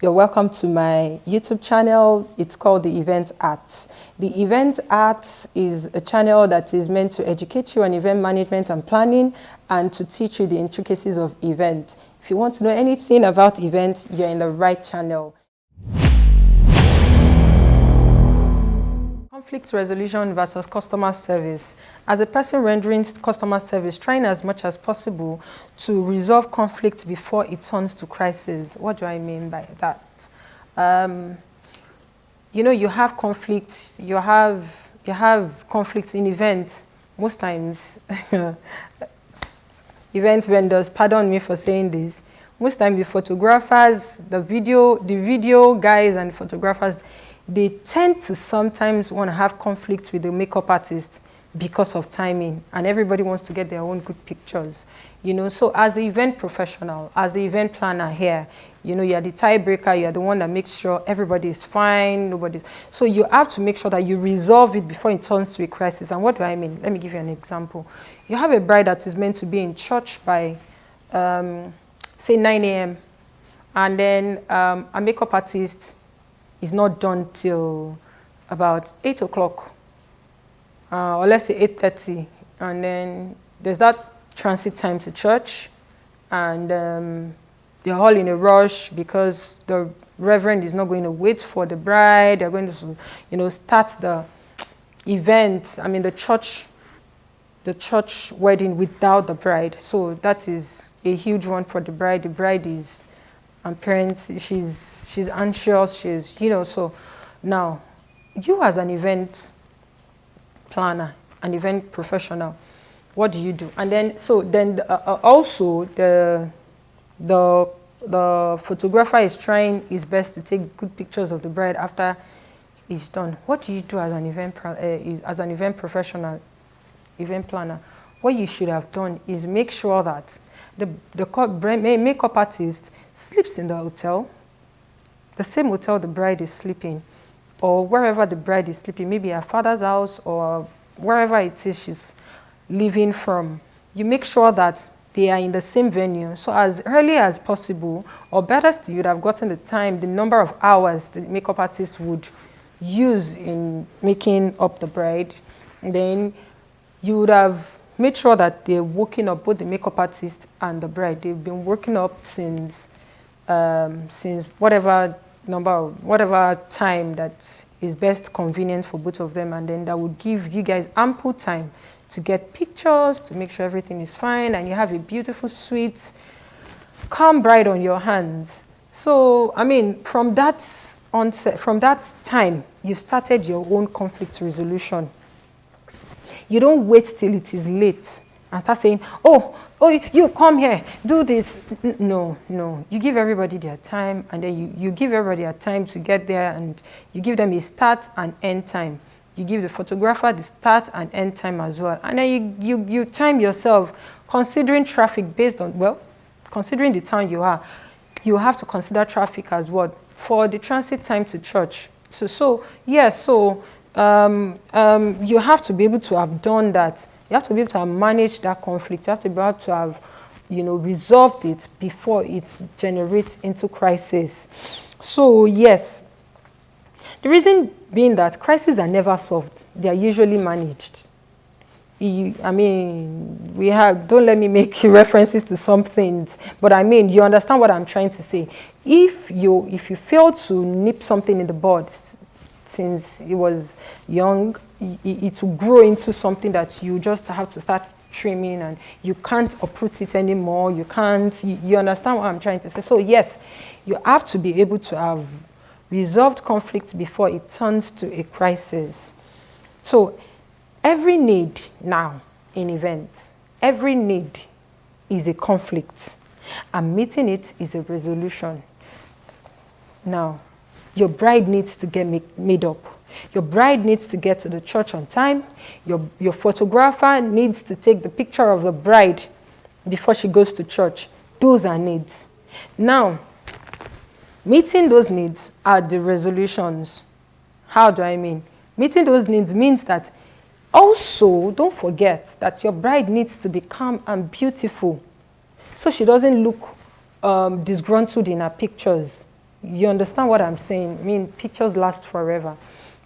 You're welcome to my YouTube channel. It's called The Event Art. The Event Art is a channel that is meant to educate you on event management and planning and to teach you the intricacies of events. If you want to know anything about events, you're in the right channel. Conflict resolution versus customer service. As a person rendering customer service, trying as much as possible to resolve conflict before it turns to crisis. What do I mean by that? You have conflicts. You have conflicts in events. Most times, event vendors, pardon me for saying this. Most times, the photographers, the video guys, and photographers, they tend to sometimes want to have conflict with the makeup artist because of timing, and everybody wants to get their own good pictures. So as the event professional, as the event planner here, you're the tiebreaker, you're the one that makes sure everybody is fine, so you have to make sure that you resolve it before it turns to a crisis. And what do I mean? Let me give you an example. You have a bride that is meant to be in church by, say 9 a.m. and then a makeup artist is not done till about 8 o'clock, or let's say 8:30, and then there's that transit time to church, and they're all in a rush because the reverend is not going to wait for the bride. They're going to, start the event. I mean, the church wedding without the bride. So that is a huge one for the bride. The bride is, and parents, she's anxious. So now you as an event planner, an event professional, what do you do? And then also the photographer is trying his best to take good pictures of the bride after it's done. What do you do as an event professional, event planner? What you should have done is make sure that the makeup artist sleeps in the hotel, the same hotel the bride is sleeping, or wherever the bride is sleeping, maybe her father's house or wherever it is she's living from. You make sure that they are in the same venue. So as early as possible, or better still, you'd have gotten the number of hours the makeup artist would use in making up the bride. And then you would have made sure that they're woken up, both the makeup artist and the bride. They've been woken up since whatever time that is best convenient for both of them, and then that would give you guys ample time to get pictures, to make sure everything is fine, and you have a beautiful, sweet, calm bride on your hands. So, I mean, from that time, you started your own conflict resolution. You don't wait till it is late and start saying, oh, you come here, do this. No. You give everybody their time, and then you give everybody a time to get there, and you give them a start and end time. You give the photographer the start and end time as well. And then you time yourself, considering traffic based on, considering the town you are. You have to consider traffic as well for the transit time to church. So you have to be able to have done that. You have to be able to have managed that conflict. You have to be able to have, resolved it before it generates into crisis. So yes, the reason being that crises are never solved. They are usually managed. Don't let me make references to some things, but you understand what I'm trying to say. If you fail to nip something in the bud since it was young, it will grow into something that you just have to start trimming, and you can't uproot it anymore. You understand what I'm trying to say? So yes, you have to be able to have resolved conflict before it turns to a crisis. So every need now in events, every need is a conflict, and meeting it is a resolution. Now, your bride needs to get made up. Your bride needs to get to the church on time. Your photographer needs to take the picture of the bride before she goes to church. Those are needs. Now, meeting those needs are the resolutions. How do I mean? Meeting those needs means that also, don't forget that your bride needs to be calm and beautiful so she doesn't look disgruntled in her pictures. You understand what I'm saying? I mean, pictures last forever.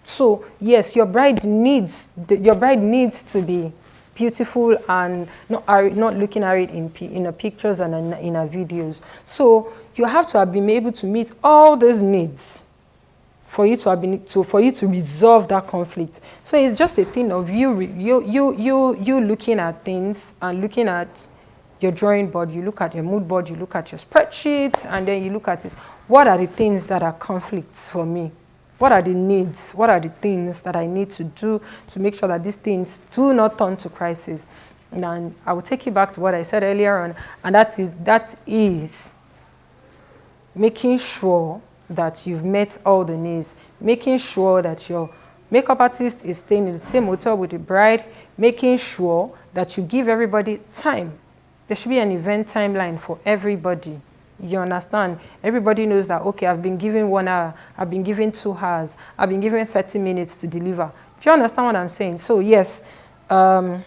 So yes, your bride needs to be beautiful and not looking at it in her pictures and in her videos. So you have to have been able to meet all those needs for you to resolve that conflict. So it's just a thing of you looking at things and looking at your drawing board, you look at your mood board, you look at your spreadsheets, and then you look at it. What are the things that are conflicts for me? What are the needs? What are the things that I need to do to make sure that these things do not turn to crisis? And I will take you back to what I said earlier on, and that is making sure that you've met all the needs, making sure that your makeup artist is staying in the same hotel with the bride, making sure that you give everybody time. There should be an event timeline for everybody. You understand? Everybody knows that, okay, I've been given 1 hour, I've been given 2 hours, I've been given 30 minutes to deliver. Do you understand what I'm saying? So yes, that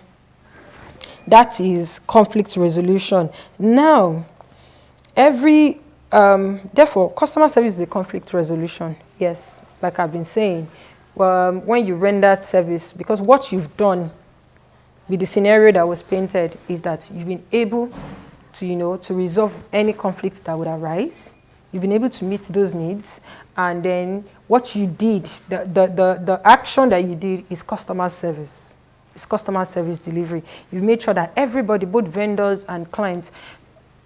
is conflict resolution. Now, therefore, customer service is a conflict resolution. Yes, like I've been saying, when you render service, because what you've done with the scenario that was painted is that you've been able to, to resolve any conflicts that would arise. You've been able to meet those needs. And then what you did, the action that you did is customer service. It's customer service delivery. You've made sure that everybody, both vendors and clients,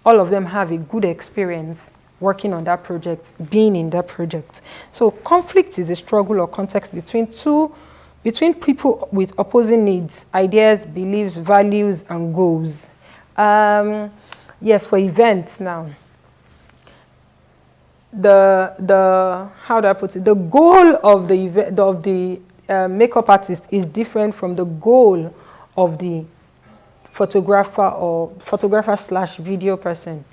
all of them have a good experience working on that project, being in that project. So conflict is a struggle or context between people with opposing needs, ideas, beliefs, values, and goals. Yes, for events now, how do I put it? The goal of the makeup artist is different from the goal of the photographer/video person.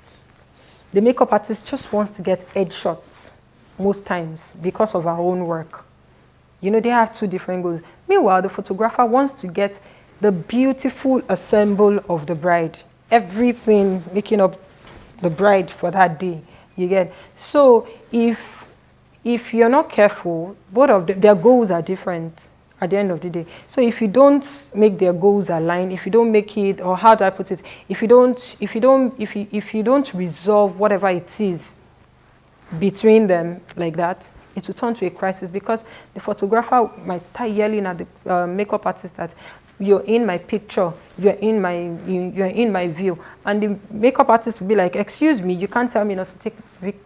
The makeup artist just wants to get headshots most times because of her own work. They have two different goals. Meanwhile, the photographer wants to get the beautiful ensemble of the bride, everything making up the bride for that day. You get? So if you're not careful, both of them, their goals are different at the end of the day. So if you don't make their goals align, if you don't make it, or how do I put it, if you don't resolve whatever it is between them like that, it will turn to a crisis, because the photographer might start yelling at the makeup artist that you're in my picture, you're in my view, and the makeup artist will be like, excuse me, you can't tell me not to take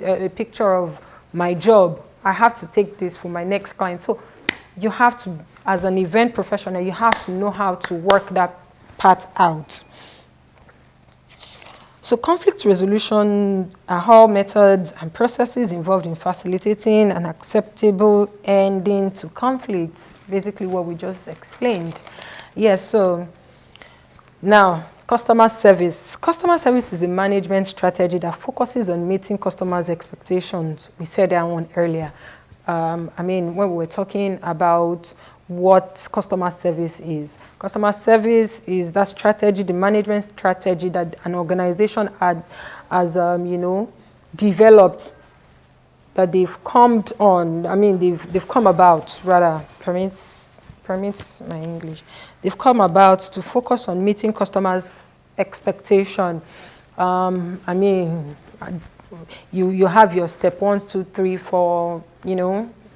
a picture of my job. I have to take this for my next client. So you have to, as an event professional, you have to know how to work that part out. So conflict resolution are all methods and processes involved in facilitating an acceptable ending to conflicts. Basically what we just explained. Yes, so now customer service. Customer service is a management strategy that focuses on meeting customers' expectations. We said that one earlier. When we were talking about what customer service is. Customer service is that strategy, the management strategy that an organization has developed, that they've come on. They've come about, rather, permits my English. They've come about to focus on meeting customers' expectation. You have your step 1, 2, 3, 4,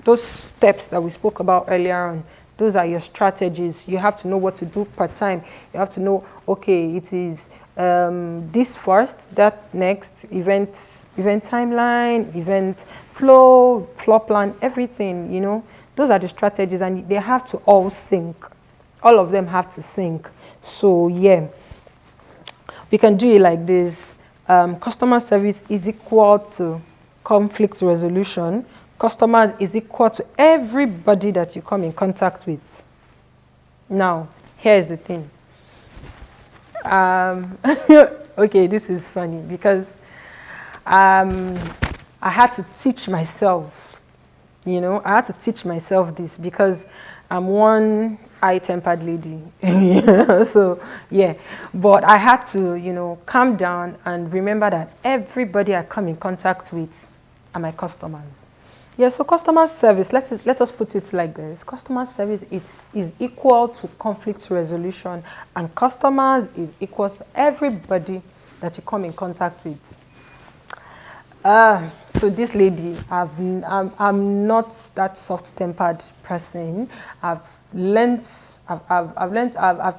those steps that we spoke about earlier on. Those are your strategies. You have to know what to do per time. You have to know, okay, it is this first, that next, event timeline, event flow plan, everything, Those are the strategies, and they have to all sync. All of them have to sync. So, yeah, we can do it like this. Customer service is equal to conflict resolution. Customers is equal to everybody that you come in contact with. Now, here's the thing. Okay, this is funny because I had to teach myself, I had to teach myself this because I'm one high-tempered lady. So, yeah. But I had to, calm down and remember that everybody I come in contact with are my customers. Yeah, so customer service, let us put it like this. Customer service is equal to conflict resolution, and customers is equal to everybody that you come in contact with. So this lady, I'm not that soft-tempered person. I've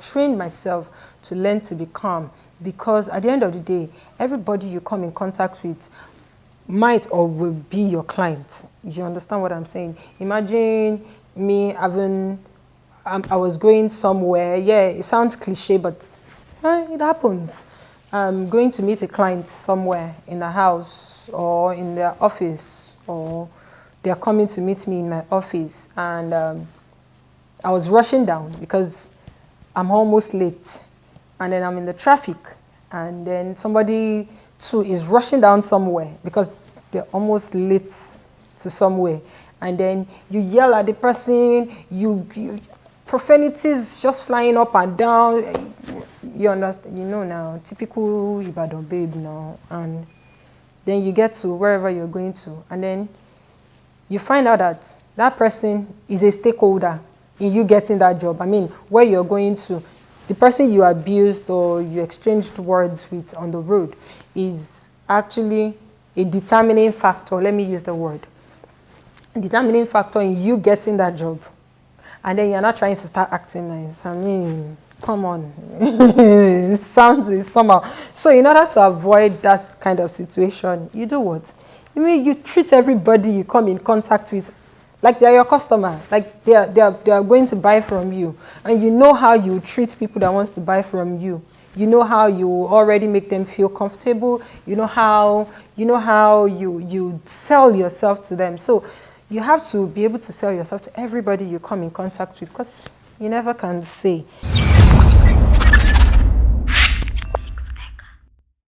trained myself to learn to be calm, because at the end of the day, everybody you come in contact with might or will be your client. You understand what I'm saying? Imagine me having, I was going somewhere. Yeah, it sounds cliche, but it happens. I'm going to meet a client somewhere in a house or in their office, or they're coming to meet me in my office, and I was rushing down because I'm almost late, and then I'm in the traffic, and then somebody too is rushing down somewhere because they're almost late to somewhere, and then you yell at the person, you profanities just flying up and down. You understand? You know now, typical Ibadan babe now, and then you get to wherever you're going to, and then you find out that that person is a stakeholder in you getting that job. I mean, where you're going to, the person you abused or you exchanged words with on the road is actually a determining factor. Let me use the word. Determining factor in you getting that job. And then you're not trying to start acting nice. I mean, come on. It sounds somehow. So in order to avoid that kind of situation, you do what? I mean, you treat everybody you come in contact with like they're your customer, like they are going to buy from you. And you know how you treat people that wants to buy from you. You know how you already make them feel comfortable. You know how you sell yourself to them. So you have to be able to sell yourself to everybody you come in contact with, because you never can say.